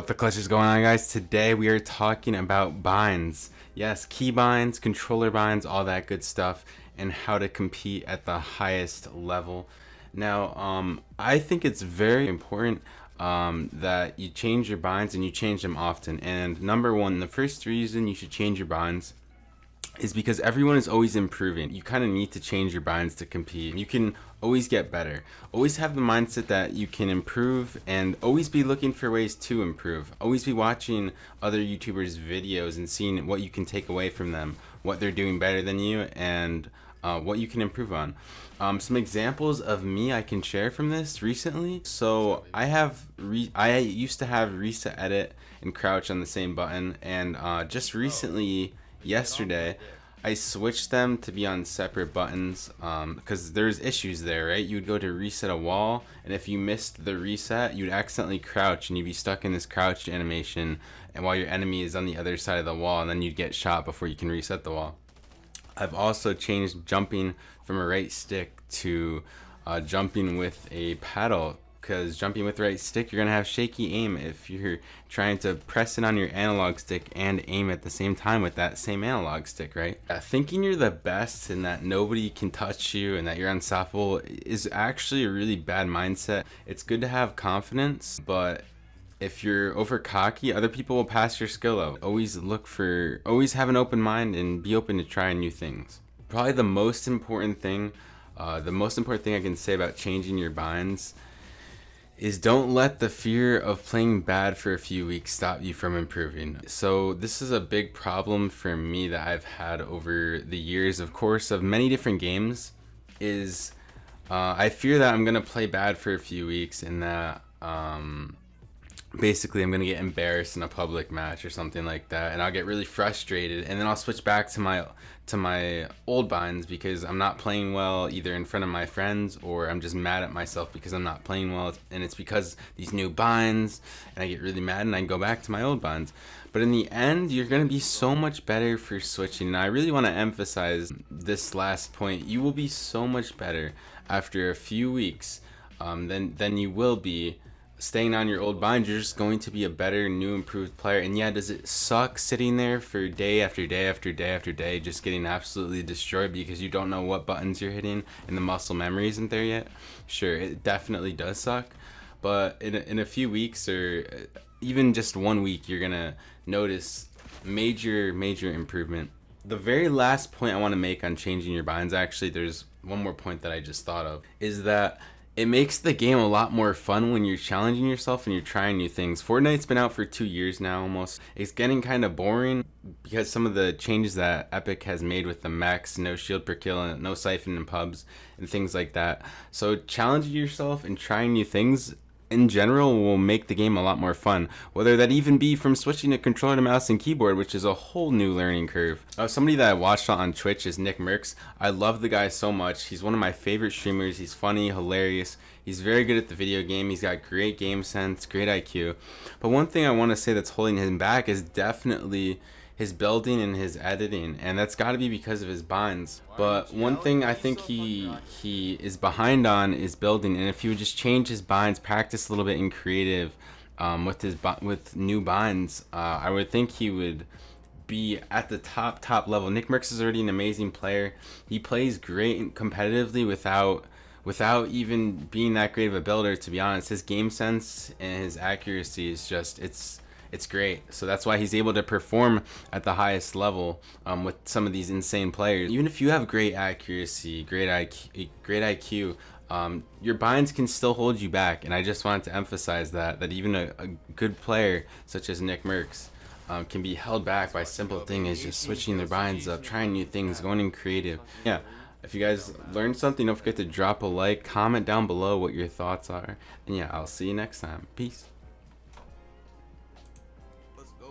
What the clutch is going on, guys? Today we are talking about binds. Yes, key binds, controller binds, all that good stuff, and how to compete at the highest level. Now, I think it's very important that you change your binds and you change them often. And number one, the first reason you should change your binds is because everyone is always improving. You kind of need to change your binds to compete. You can always get better. Always have the mindset that you can improve and always be looking for ways to improve. Always be watching other YouTubers' videos and seeing what you can take away from them, what they're doing better than you, and what you can improve on. Some examples of me I can share from this recently. So I used to have reset, edit, and crouch on the same button, and just recently, yesterday, I switched them to be on separate buttons because there's issues there, right? You would go to reset a wall, and if you missed the reset, you'd accidentally crouch and you'd be stuck in this crouched animation, and while your enemy is on the other side of the wall, and then you'd get shot before you can reset the wall. I've also changed jumping from a right stick to jumping with a paddle, because jumping with right stick, you're going to have shaky aim if you're trying to press it on your analog stick and aim at the same time with that same analog stick, right? Thinking you're the best and that nobody can touch you and that you're unstoppable is actually a really bad mindset. It's good to have confidence, but if you're over cocky, other people will pass your skill out. Always have an open mind and be open to trying new things. Probably the most important thing I can say about changing your binds is don't let the fear of playing bad for a few weeks stop you from improving. So this is a big problem for me that I've had over the years, of course, of many different games, is I fear that I'm going to play bad for a few weeks and that basically I'm going to get embarrassed in a public match or something like that, and I'll get really frustrated, and then I'll switch back to my old binds because I'm not playing well either in front of my friends, or I'm just mad at myself because I'm not playing well, and it's because these new binds, and I get really mad and I go back to my old binds. But in the end, you're going to be so much better for switching, and I really want to emphasize this last point. You will be so much better after a few weeks than you will be staying on your old bind. You're just going to be a better, new, improved player. And yeah, does it suck sitting there for day after day after day after day just getting absolutely destroyed because you don't know what buttons you're hitting and the muscle memory isn't there yet? Sure, it definitely does suck, but in a few weeks, or even just 1 week, you're gonna notice major improvement. The very last point I want to make on changing your binds, actually there's one more point that I just thought of, is that it makes the game a lot more fun when you're challenging yourself and you're trying new things. Fortnite's been out for 2 years now almost. It's getting kind of boring because some of the changes that Epic has made with the mechs, no shield per kill, and no siphon in pubs, and things like that. So challenging yourself and trying new things in general will make the game a lot more fun, whether that even be from switching a controller to mouse and keyboard, which is a whole new learning curve. Somebody that I watched on Twitch is Nick Mercs. I love the guy so much. He's one of my favorite streamers. He's funny, hilarious. He's very good at the video game. He's got great game sense, great IQ. But one thing I want to say that's holding him back is definitely his building and his editing, and that's got to be because of his binds. But one thing I think he is behind on is building, and if he would just change his binds, practice a little bit in creative with new binds, I would think he would be at the top level. Nick Mercs is already an amazing player. He plays great competitively without even being that great of a builder, to be honest. His game sense and his accuracy is just, it's great. So that's why he's able to perform at the highest level with some of these insane players. Even if you have great accuracy, great IQ, your binds can still hold you back. And I just wanted to emphasize that even a good player such as Nick Mercs can be held back by simple thing as just switching their binds up, trying new things, going in creative. Yeah. If you guys learned something, don't forget to drop a like, comment down below what your thoughts are, and yeah, I'll see you next time. Peace.